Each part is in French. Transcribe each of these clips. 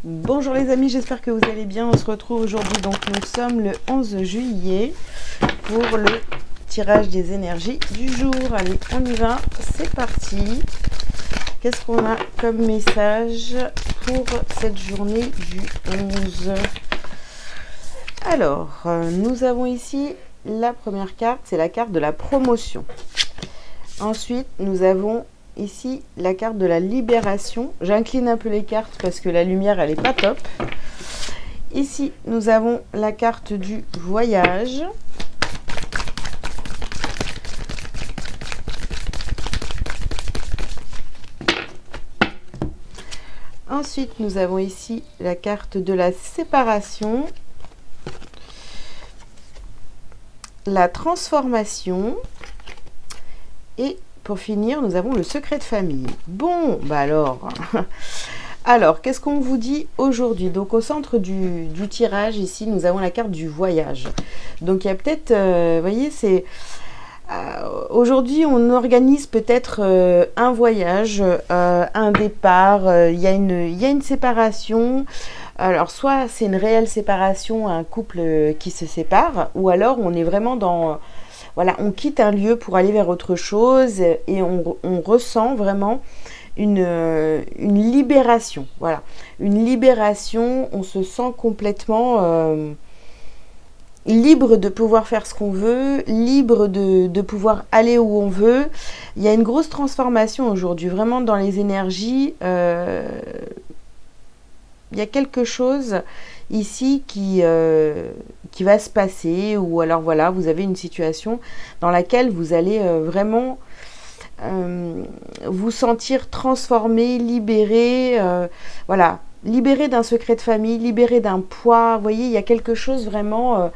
Bonjour les amis, j'espère que vous allez bien. On se retrouve aujourd'hui, donc nous sommes le 11 juillet pour le tirage des énergies du jour. Allez, on y va, c'est parti. Qu'est-ce qu'on a comme message pour cette journée du 11? Alors, nous avons ici la première carte, c'est la carte de la promotion. Ensuite, nous avons ici la carte de la libération. J'incline un peu les cartes parce que la lumière elle est pas top. Ici nous avons la carte du voyage. Ensuite nous avons ici la carte de la séparation, la transformation et pour finir, nous avons le secret de famille. Bon, bah alors, qu'est-ce qu'on vous dit aujourd'hui? Donc, au centre du tirage, ici, nous avons la carte du voyage. Donc, il y a peut-être, vous voyez, c'est... aujourd'hui, on organise peut-être un voyage, un départ, il y a une séparation. Alors, soit c'est une réelle séparation, un couple qui se sépare, ou alors on est vraiment dans... Voilà, on quitte un lieu pour aller vers autre chose et on ressent vraiment une libération. Voilà, une libération, on se sent complètement libre de pouvoir faire ce qu'on veut, libre de pouvoir aller où on veut. Il y a une grosse transformation aujourd'hui, vraiment dans les énergies. Il y a quelque chose ici qui va se passer, ou alors voilà, vous avez une situation dans laquelle vous allez vraiment vous sentir transformé, libéré, voilà, libéré d'un secret de famille, libéré d'un poids. Vous voyez, il y a quelque chose vraiment,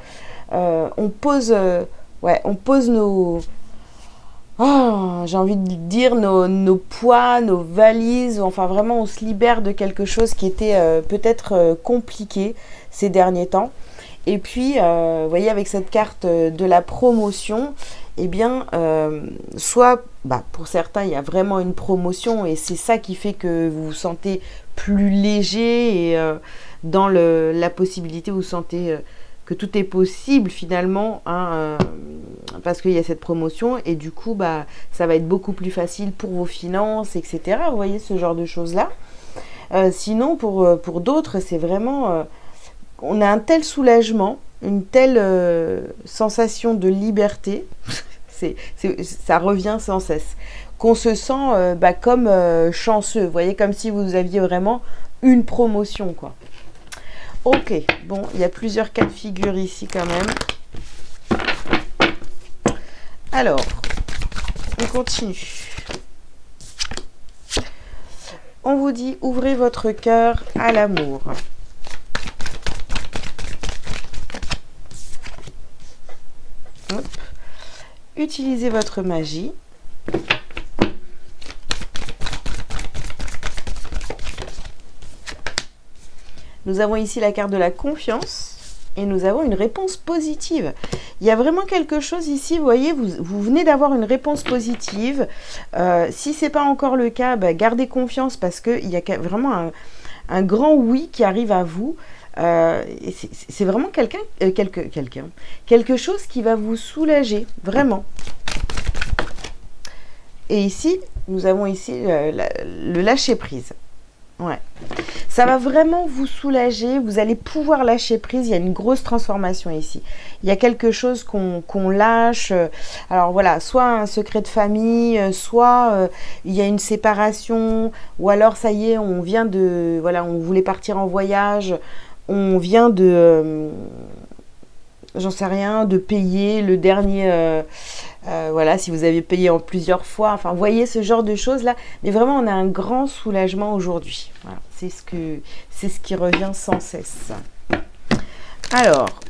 on pose nos... Oh, j'ai envie de dire nos poids, nos valises, enfin vraiment on se libère de quelque chose qui était peut-être compliqué ces derniers temps. Et puis, vous voyez, avec cette carte de la promotion, eh bien, soit, pour certains, il y a vraiment une promotion et c'est ça qui fait que vous vous sentez plus léger et dans la possibilité, vous sentez que tout est possible finalement, hein, parce qu'il y a cette promotion et du coup, ça va être beaucoup plus facile pour vos finances, etc. Vous voyez, ce genre de choses-là. Sinon, pour d'autres, c'est vraiment... on a un tel soulagement, une telle sensation de liberté, ça revient sans cesse, qu'on se sent comme chanceux, vous voyez, comme si vous aviez vraiment une promotion, quoi. Ok, bon, il y a plusieurs cas de figure ici quand même. Alors, on continue. On vous dit, ouvrez votre cœur à l'amour. Hop. Utilisez votre magie. Nous avons ici la carte de la confiance et nous avons une réponse positive. Il y a vraiment quelque chose ici, vous voyez, vous venez d'avoir une réponse positive. Si ce n'est pas encore le cas, gardez confiance parce qu'il y a vraiment un grand oui qui arrive à vous. C'est vraiment quelque chose qui va vous soulager, vraiment. Et ici, nous avons ici le lâcher prise. Ouais. Ça va vraiment vous soulager, vous allez pouvoir lâcher prise, il y a une grosse transformation ici. Il y a quelque chose qu'on lâche, alors voilà, soit un secret de famille, soit il y a une séparation, ou alors ça y est, on vient de, voilà, on voulait partir en voyage, on vient de, j'en sais rien, de payer le dernier... voilà, si vous avez payé en plusieurs fois, enfin, vous voyez ce genre de choses-là. Mais vraiment, on a un grand soulagement aujourd'hui. Voilà, c'est ce qui revient sans cesse. Alors,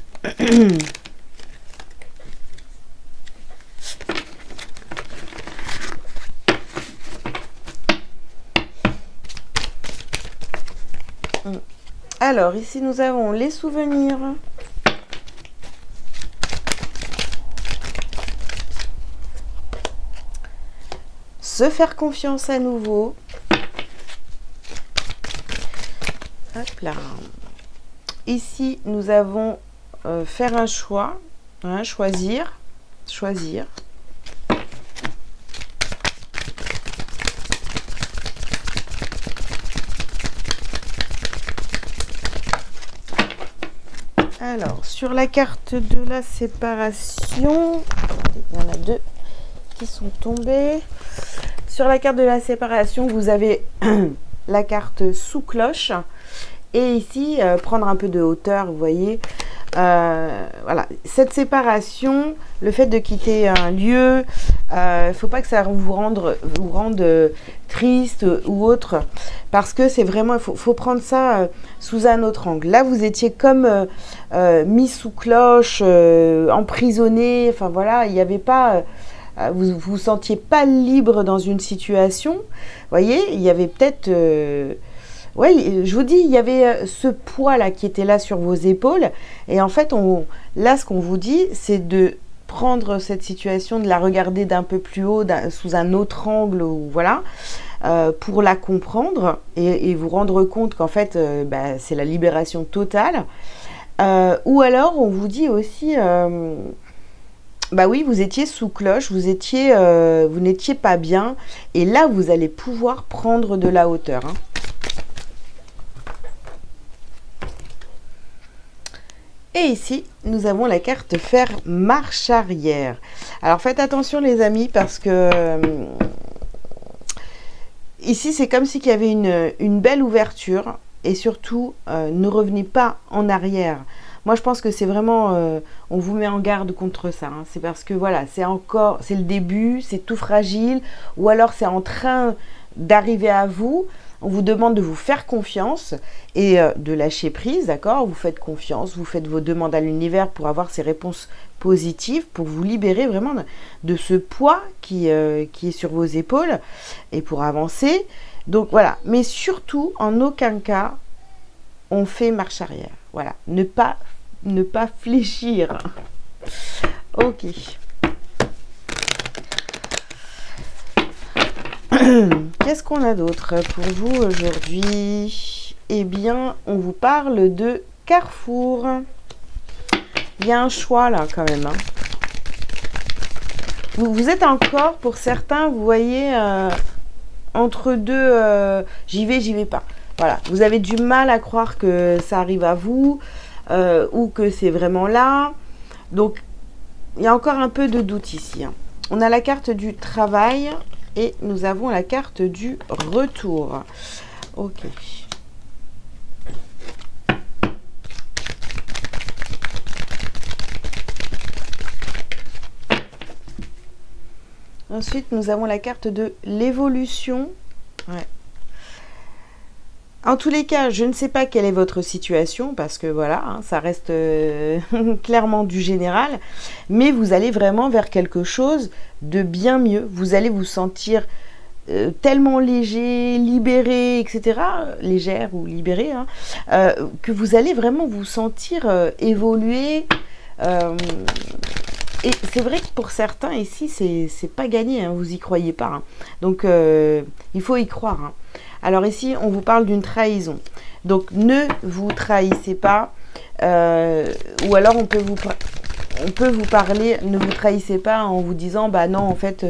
alors ici, nous avons les souvenirs. Se faire confiance à nouveau. Hop là. Ici, nous avons faire un choix, hein, choisir. Alors, sur la carte de la séparation, il y en a deux qui sont tombés. Sur la carte de la séparation, vous avez la carte sous cloche. Et ici, prendre un peu de hauteur, vous voyez. Voilà, cette séparation, le fait de quitter un lieu, il ne faut pas que ça vous rende triste ou autre, parce que c'est vraiment, il faut prendre ça sous un autre angle. Là, vous étiez comme mis sous cloche, emprisonné, enfin voilà, il n'y avait pas... vous vous sentiez pas libre dans une situation, vous voyez, il y avait peut-être... oui, je vous dis, il y avait ce poids-là qui était là sur vos épaules. Et en fait, là, ce qu'on vous dit, c'est de prendre cette situation, de la regarder d'un peu plus haut, sous un autre angle, ou voilà, pour la comprendre et vous rendre compte qu'en fait, c'est la libération totale. Ou alors, on vous dit aussi... bah oui, vous étiez sous cloche, vous n'étiez pas bien. Et là, vous allez pouvoir prendre de la hauteur, hein. Et ici, nous avons la carte faire marche arrière. Alors faites attention les amis, parce que ici c'est comme si il y avait une belle ouverture. Et surtout, ne revenez pas en arrière. Moi je pense que c'est vraiment, on vous met en garde contre ça, hein. C'est parce que voilà, c'est le début, c'est tout fragile. Ou alors c'est en train d'arriver à vous. On vous demande de vous faire confiance et de lâcher prise, d'accord? Vous faites confiance, vous faites vos demandes à l'univers pour avoir ces réponses positives, pour vous libérer vraiment de ce poids qui est sur vos épaules et pour avancer. Donc voilà, mais surtout, en aucun cas, on fait marche arrière. Voilà, ne pas fléchir. Ok. Qu'est-ce qu'on a d'autre pour vous aujourd'hui? Eh bien, on vous parle de Carrefour. Il y a un choix là quand même, hein. Vous êtes encore, pour certains, vous voyez, entre deux, j'y vais pas. Voilà, vous avez du mal à croire que ça arrive à vous ou que c'est vraiment là. Donc, il y a encore un peu de doute ici, hein. On a la carte du travail. Et nous avons la carte du retour. Ok. Ensuite, nous avons la carte de l'évolution. Ouais. En tous les cas, je ne sais pas quelle est votre situation, parce que voilà, hein, ça reste clairement du général, mais vous allez vraiment vers quelque chose de bien mieux. Vous allez vous sentir tellement léger, libéré, etc., légère ou libéré, hein, que vous allez vraiment vous sentir évoluer. Et c'est vrai que pour certains ici, c'est pas gagné, hein, vous y croyez pas, hein. Donc il faut y croire, hein. Alors ici, on vous parle d'une trahison. Donc ne vous trahissez pas. Ou alors on peut vous parler, ne vous trahissez pas en vous disant bah non, en fait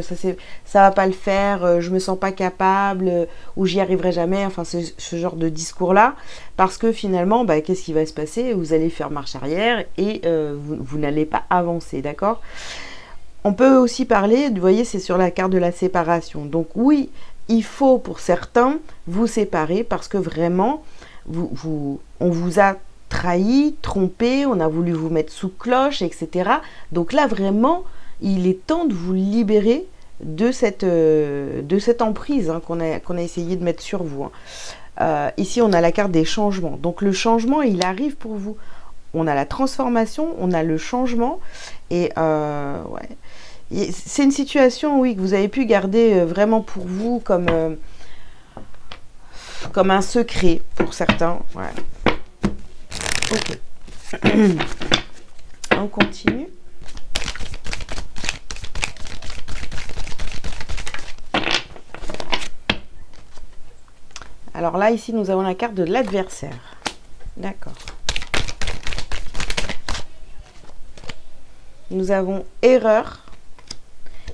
ça va pas le faire, je me sens pas capable, ou j'y arriverai jamais, enfin ce genre de discours là, parce que finalement qu'est-ce qui va se passer? Vous allez faire marche arrière et vous n'allez pas avancer, d'accord? On peut aussi parler, vous voyez, c'est sur la carte de la séparation. Donc oui, il faut pour certains vous séparer parce que vraiment on vous a trahi, trompé, on a voulu vous mettre sous cloche, etc. Donc là, vraiment, il est temps de vous libérer de cette emprise, hein, qu'on a essayé de mettre sur vous, hein. Ici, on a la carte des changements. Donc le changement, il arrive pour vous. On a la transformation, on a le changement. Et ouais. C'est une situation, oui, que vous avez pu garder vraiment pour vous comme un secret pour certains. Ouais. Ok. On continue. Alors là, ici, nous avons la carte de l'adversaire. D'accord. Nous avons erreur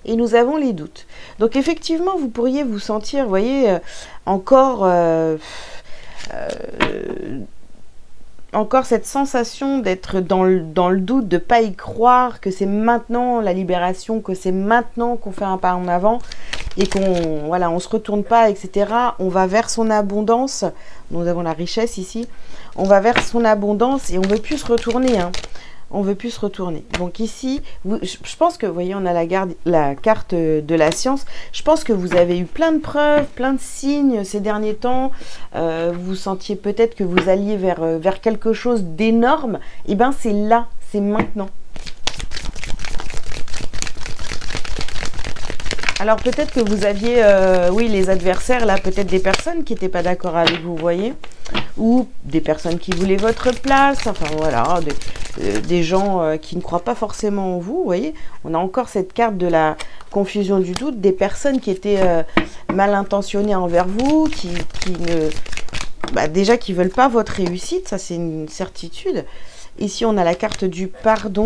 et nous avons les doutes. Donc effectivement, vous pourriez vous sentir, vous voyez, encore, encore cette sensation d'être dans le doute, de ne pas y croire, que c'est maintenant la libération, que c'est maintenant qu'on fait un pas en avant et qu'on voilà, on se retourne pas, etc. On va vers son abondance. Nous avons la richesse ici. On va vers son abondance et on veut plus se retourner. Hein. On veut plus se retourner. Donc ici, je pense que, vous voyez, on a la carte de la science. Je pense que vous avez eu plein de preuves, plein de signes ces derniers temps. Vous sentiez peut-être que vous alliez vers quelque chose d'énorme. Et bien, c'est là, c'est maintenant. Alors peut-être que vous aviez, oui, les adversaires, là, peut-être des personnes qui n'étaient pas d'accord avec vous, vous voyez, ou des personnes qui voulaient votre place, enfin voilà, des gens qui ne croient pas forcément en vous, vous voyez. On a encore cette carte de la confusion du doute, des personnes qui étaient mal intentionnées envers vous, qui ne... Bah, déjà qui ne veulent pas votre réussite, ça c'est une certitude. Ici on a la carte du pardon.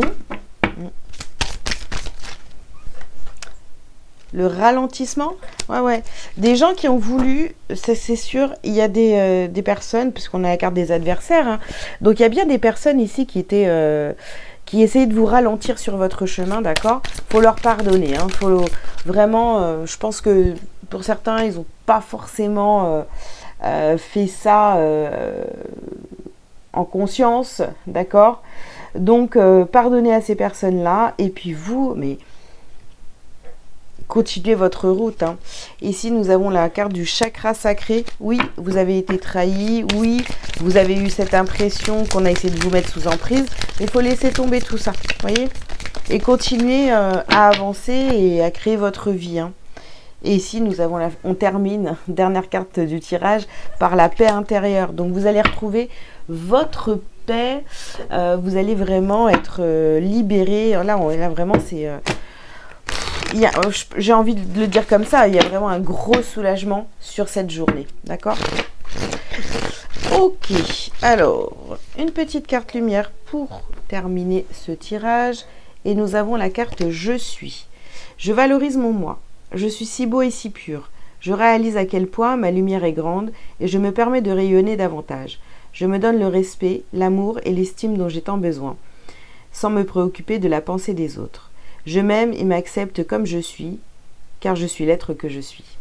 Le ralentissement, ouais. Des gens qui ont voulu, c'est sûr, il y a des personnes, puisqu'on a la carte des adversaires, hein, donc il y a bien des personnes ici qui essayaient de vous ralentir sur votre chemin, d'accord. Faut leur pardonner, hein, faut vraiment, je pense que pour certains, ils n'ont pas forcément fait ça en conscience, d'accord. Donc, pardonnez à ces personnes-là, et puis vous, mais... continuez votre route. Hein. Ici, nous avons la carte du chakra sacré. Oui, vous avez été trahi. Oui, vous avez eu cette impression qu'on a essayé de vous mettre sous emprise. Il faut laisser tomber tout ça, voyez, et continuer à avancer et à créer votre vie. Hein. Et ici, nous avons on termine, dernière carte du tirage, par la paix intérieure. Donc, vous allez retrouver votre paix. Vous allez vraiment être libéré. Là, vraiment, c'est... j'ai envie de le dire comme ça, il y a vraiment un gros soulagement sur cette journée, d'accord? Ok, alors, une petite carte lumière pour terminer ce tirage. Et nous avons la carte « Je suis ». Je valorise mon moi. Je suis si beau et si pur. Je réalise à quel point ma lumière est grande et je me permets de rayonner davantage. Je me donne le respect, l'amour et l'estime dont j'ai tant besoin, sans me préoccuper de la pensée des autres. Je m'aime et m'accepte comme je suis, car je suis l'être que je suis.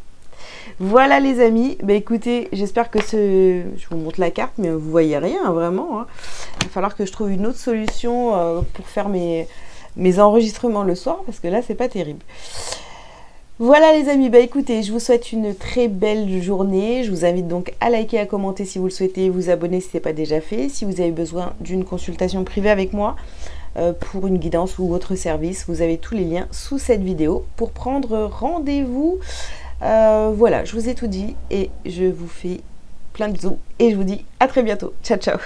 Voilà les amis, bah écoutez, j'espère que je vous montre la carte, mais vous voyez rien, vraiment. Hein. Il va falloir que je trouve une autre solution pour faire mes enregistrements le soir, parce que là, c'est pas terrible. Voilà les amis, bah écoutez, je vous souhaite une très belle journée. Je vous invite donc à liker, à commenter si vous le souhaitez, vous abonner si ce n'est pas déjà fait. Si vous avez besoin d'une consultation privée avec moi, pour une guidance ou autre service, vous avez tous les liens sous cette vidéo pour prendre rendez-vous. Voilà, je vous ai tout dit et je vous fais plein de bisous et je vous dis à très bientôt. Ciao, ciao.